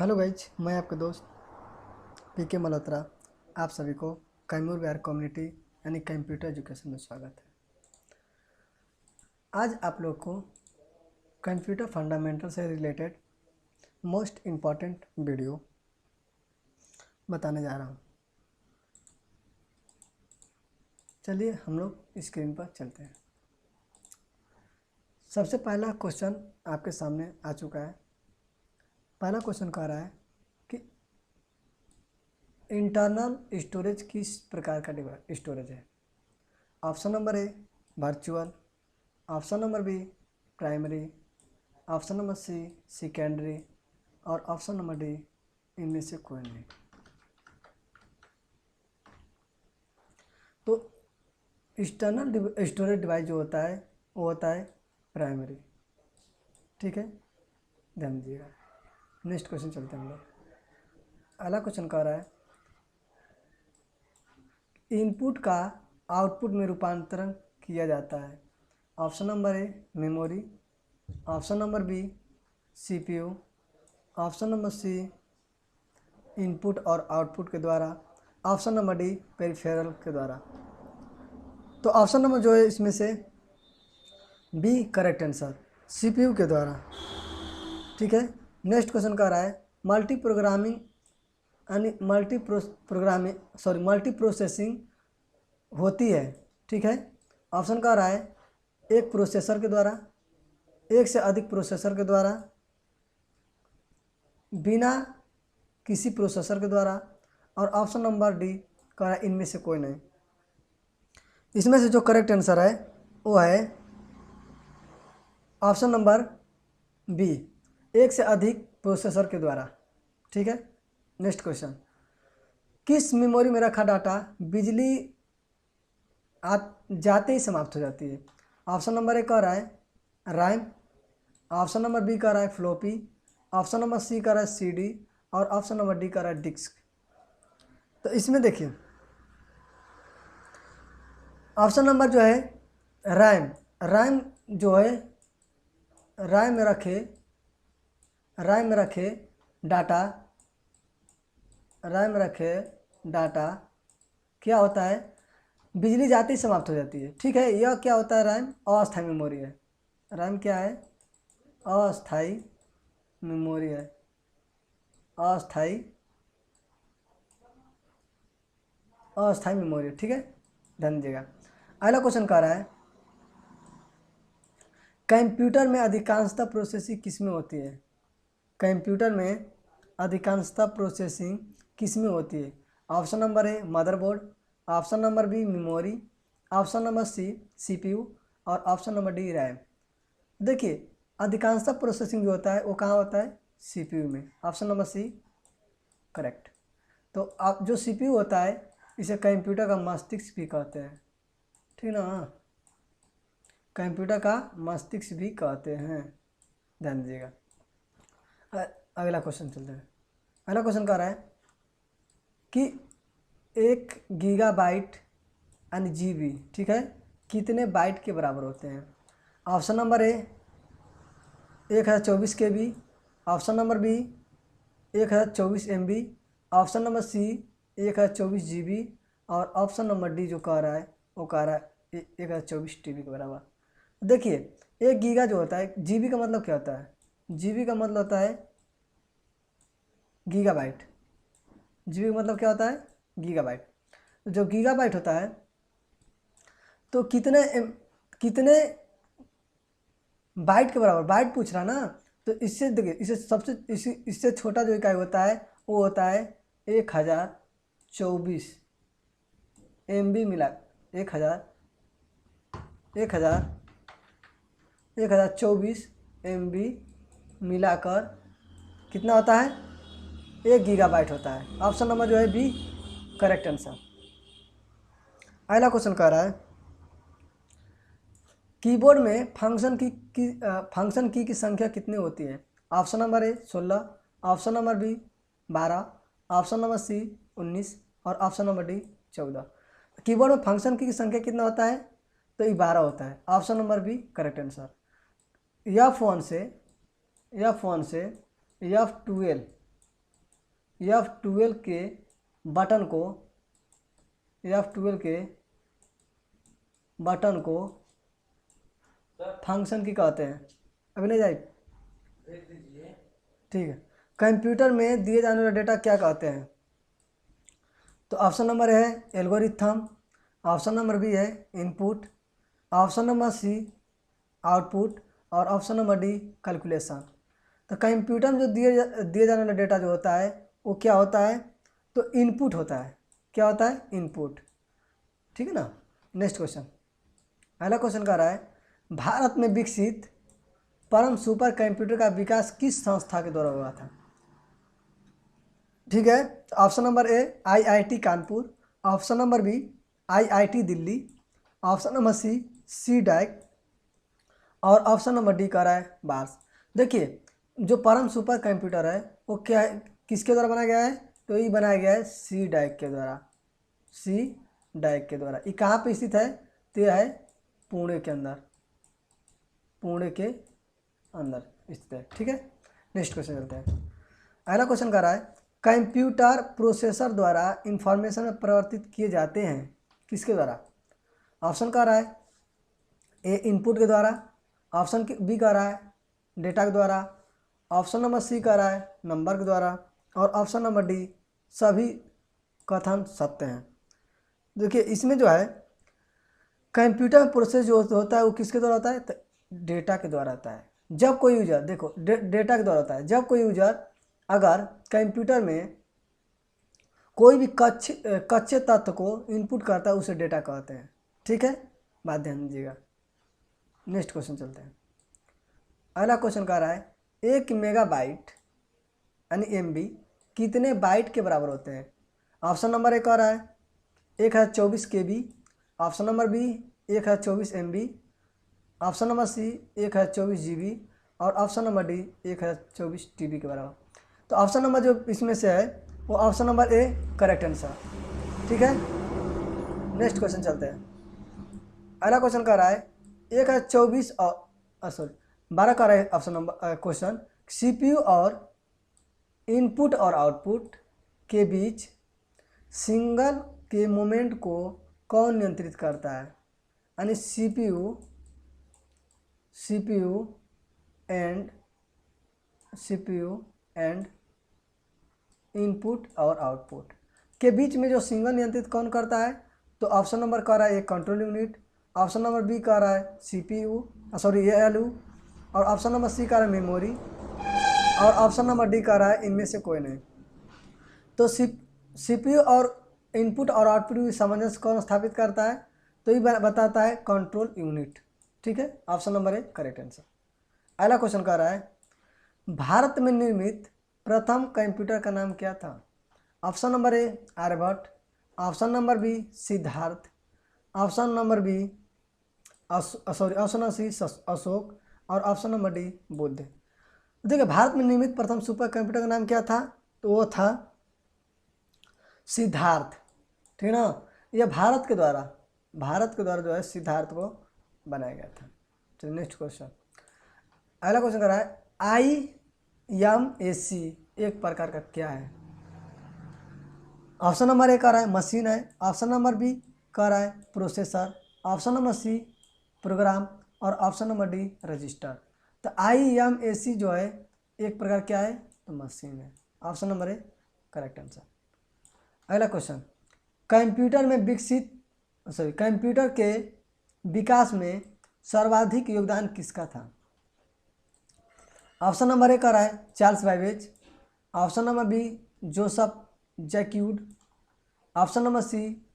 Hello guys, मैं आपका दोस्त पीके मल्होत्रा। आप सभी को कैमूर बिहार कम्युनिटी यानी कंप्यूटर एजुकेशन में स्वागत है। आज आप लोग को कंप्यूटर फंडामेंटल से रिलेटेड मोस्ट इम्पॉर्टेंट वीडियो बताने जा रहा हूँ। चलिए हम लोग स्क्रीन पर चलते हैं। सबसे पहला क्वेश्चन आपके सामने आ चुका है। पहला क्वेश्चन कह रहा है कि इंटरनल स्टोरेज किस प्रकार का स्टोरेज है। Option number A virtual, option number B primary, option number C secondary और ऑप्शन नंबर डी इनमें से कोई नहीं। तो एक्सटर्नल स्टोरेज डिवाइस जो होता है वो होता है प्राइमरी। ठीक है, ध्यान दीजिएगा। नेक्स्ट क्वेश्चन चलते हैं हम लोग। अगला क्वेश्चन कह रहा है इनपुट का आउटपुट में रूपांतरण किया जाता है। Option number A memory, option number B CPU, option number C input और आउटपुट के द्वारा, ऑप्शन नंबर डी पेरिफेरल के द्वारा। तो ऑप्शन नंबर जो है इसमें से बी करेक्ट आंसर, सीपीयू के द्वारा। ठीक है, नेक्स्ट क्वेश्चन कह रहा है मल्टी प्रोसेसिंग होती है। ठीक है, ऑप्शन कह रहा है एक प्रोसेसर के द्वारा, एक से अधिक प्रोसेसर के द्वारा, बिना किसी प्रोसेसर के द्वारा, और ऑप्शन नंबर डी कह रहा है इनमें से कोई नहीं। इसमें से जो करेक्ट आंसर है वो है ऑप्शन नंबर बी, एक से अधिक प्रोसेसर के द्वारा। ठीक है, नेक्स्ट क्वेश्चन किस मेमोरी में रखा डाटा बिजली जाते ही समाप्त हो जाती है। ऑप्शन नंबर ए कह रहा है रैम, ऑप्शन नंबर बी कह रहा है फ्लॉपी, ऑप्शन नंबर सी कह रहा है सीडी और ऑप्शन नंबर डी कह रहा है डिस्क। तो इसमें देखिए ऑप्शन नंबर जो है रैम जो है रैम में रखे डाटा क्या होता है बिजली जाते ही समाप्त हो जाती है। ठीक है, यह क्या होता है रैम अस्थायी मेमोरी है। रैम क्या है अस्थायी मेमोरी है, अस्थायी मेमोरी। ठीक है, ध्यान दीजिएगा। अगला क्वेश्चन कह रहा है कंप्यूटर में अधिकांशतः प्रोसेसिंग किस में होती है। कंप्यूटर में अधिकांशतः प्रोसेसिंग किस में होती है। Option number A motherboard, option number B memory, option number C CPU और ऑप्शन नंबर डी रैम। देखिए अधिकांशतः प्रोसेसिंग जो होता है वो कहाँ होता है सीपीयू में। Option number C correct. तो आप जो सीपीयू होता है इसे कंप्यूटर का मस्तिष्क भी कहते हैं। ठीक ना, कंप्यूटर का मस्तिष्क भी कहते हैं, ध्यान दीजिएगा। अगला क्वेश्चन चलते हैं। अगला क्वेश्चन कह रहा है कि 1 गीगाबाइट यानी जीबी, ठीक है, कितने बाइट के बराबर होते हैं। Option number A 1024 KB, option number B 1024 MB, option number C 1024 GB और ऑप्शन नंबर डी जो कह रहा है वो कह रहा है 1024 TB के बराबर। देखिए 1 गीगा जो होता है, जीबी का मतलब क्या होता है, जीबी का मतलब होता है गीगाबाइट। जीबी का मतलब क्या होता है गीगाबाइट। जो गीगाबाइट होता है तो कितने बाइट के बराबर, बाइट पूछ रहा ना, तो इससे देखिए इससे छोटा जो इकाई होता है वो होता है 1024 MB मिला 1024 MB मिलाकर कितना होता है 1 गीगाबाइट होता है। ऑप्शन नंबर जो है बी करेक्ट आंसर। अगला क्वेश्चन कह रहा है कीबोर्ड में फंक्शन की की संख्या कितनी होती है। Option number A 16, option number B 12, option number C 19 और ऑप्शन नंबर डी 14। कीबोर्ड में फंक्शन की संख्या कितना होता है तो ये 12 होता है। Option number B correct answer. यह फ़ोन से F12 F12 के बटन को फंक्शन की कहते हैं। अभी नहीं जाए, ठीक है। कंप्यूटर में दिए जाने वाले डेटा क्या कहते हैं? तो ऑप्शन नंबर है एल्गोरिथम, ऑप्शन नंबर बी है input, option number C output और ऑप्शन नंबर डी कैलकुलेशन। तो कंप्यूटर में जो दिए जाने वाला डेटा जो होता है वो क्या होता है? तो इनपुट होता है। क्या होता है? इनपुट। ठीक है ना। नेक्स्ट क्वेश्चन, पहला क्वेश्चन कह रहा है भारत में विकसित परम सुपर कंप्यूटर का विकास किस संस्था के द्वारा हुआ था? ठीक है। तो option number A IIT Kanpur, option number B IIT Delhi, option number C CDAC और ऑप्शन नंबर डी कह रहा है बार्स। देखिए जो परम सुपर कंप्यूटर है वो क्या है, किसके द्वारा बनाया गया है? तो ये बनाया गया है CDAC के द्वारा। CDAC के द्वारा। ये कहाँ पे स्थित है? तो यह है पुणे के अंदर, पुणे के अंदर स्थित है। ठीक है। नेक्स्ट क्वेश्चन चलते हैं। अगला क्वेश्चन कर रहा है कंप्यूटर प्रोसेसर द्वारा इंफॉर्मेशन में परिवर्तित किए जाते हैं किसके द्वारा? ऑप्शन कह रहा है ए इनपुट के द्वारा, ऑप्शन बी कह रहा है डेटा के द्वारा, ऑप्शन नंबर सी कह रहा है नंबर के द्वारा और ऑप्शन नंबर डी सभी कथन सत्य हैं। देखिए इसमें जो है कंप्यूटर प्रोसेस जो होता है वो किसके द्वारा होता है? तो डेटा के द्वारा होता है। जब कोई यूजर देखो डेटा के द्वारा होता है। जब कोई यूजर अगर कंप्यूटर में कोई भी कच्चे तत्व को इनपुट करता है उसे डेटा कहते हैं। ठीक है, बात ध्यान दीजिएगा। नेक्स्ट क्वेश्चन चलते हैं। अगला क्वेश्चन कह रहा है 1 मेगाबाइट यानी MB कितने बाइट के बराबर होते हैं? ऑप्शन नंबर ए कह रहा है 1024 KB, option number B 1024 MB, option number C 1024 GB और ऑप्शन नंबर डी 1024 TB के बराबर। तो ऑप्शन नंबर जो इसमें से है वो option number A correct answer. ठीक है। नेक्स्ट क्वेश्चन चलते हैं। अगला क्वेश्चन कह रहा है 1024 और सॉरी 12 का रहा है ऑप्शन नंबर क्वेश्चन CPU और इनपुट और आउटपुट के बीच सिग्नल के मोमेंट को कौन नियंत्रित करता है? यानी CPU एंड इनपुट और आउटपुट के बीच में जो सिग्नल नियंत्रित कौन करता है? तो ऑप्शन नंबर कह रहा है एक control unit, option number B कह रहा है ALU और ऑप्शन नंबर सी कह रहा है मेमोरी और ऑप्शन नंबर डी कह रहा है इनमें से कोई नहीं। तो CPU और इनपुट और आउटपुट की सामंजस्य कौन स्थापित करता है? तो ये बताता है कंट्रोल यूनिट। ठीक है, option number A correct answer. अगला क्वेश्चन कह रहा है भारत में निर्मित प्रथम कंप्यूटर का नाम क्या था? Option number A Aryabhatta, option number B Siddharth, option number B option number C Ashok और ऑप्शन नंबर डी बुद्ध। देखिए भारत में निर्मित प्रथम सुपर कंप्यूटर का नाम क्या था? तो वो था सिद्धार्थ। ठीक है ना। यह भारत के द्वारा जो है सिद्धार्थ को बनाया गया था। चलिए नेक्स्ट क्वेश्चन। अगला क्वेश्चन कर रहा है IMAC एक प्रकार का क्या है? ऑप्शन नंबर ए कह रहा है मशीन है, ऑप्शन नंबर बी कह रहा है processor, option number C program और ऑप्शन नंबर डी रजिस्टर। तो IMAC जो है एक प्रकार क्या है? तो मशीन है। Option number A correct answer. अगला क्वेश्चन कंप्यूटर के विकास में सर्वाधिक योगदान किसका था? ऑप्शन नंबर ए कह रहा है Charles Babbage, option number B Joseph Jacquard, option number C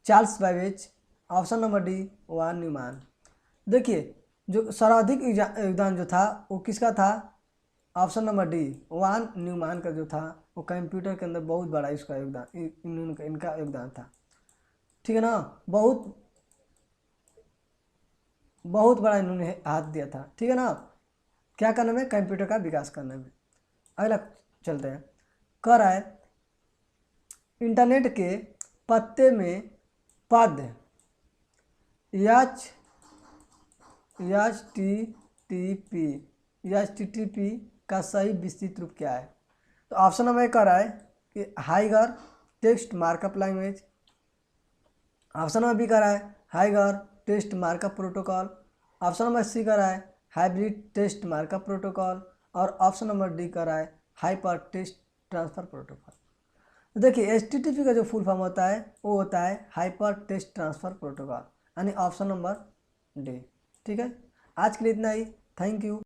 Charles Babbage, option number D von Neumann. देखिए जो सर्वाधिक योगदान जो था वो किसका था? Option number D von Neumann का जो था वो कंप्यूटर के अंदर बहुत बड़ा इसका योगदान इनका योगदान था। ठीक है ना। बहुत बड़ा इन्होंने हाथ दिया था। ठीक है ना। क्या करने में? कंप्यूटर का विकास करने में। अगला चलते हैं। कह रहा है इंटरनेट के पत्ते में पद HTTP का सही विस्तृत रूप क्या है? तो तो ऑप्शन नंबर 1 कह रहा है कि hyper text markup language. Option number B कह रहा है hyper text markup protocol. Option number C कह रहा है हाइब्रिड टेक्स्ट मार्कअप प्रोटोकॉल। और ऑप्शन नंबर डी कह रहा है हाइपर टेक्स्ट ट्रांसफ़र प्रोटोकॉल। तो देखिए HTTP का जो फुल फॉर्म होता है वो होता है हाइपर टेक्स्ट ट्रांसफ़र प्रोटोकॉल, यानी ऑप्शन नंबर डी। ठीक है, आज के लिए इतना ही। Thank you.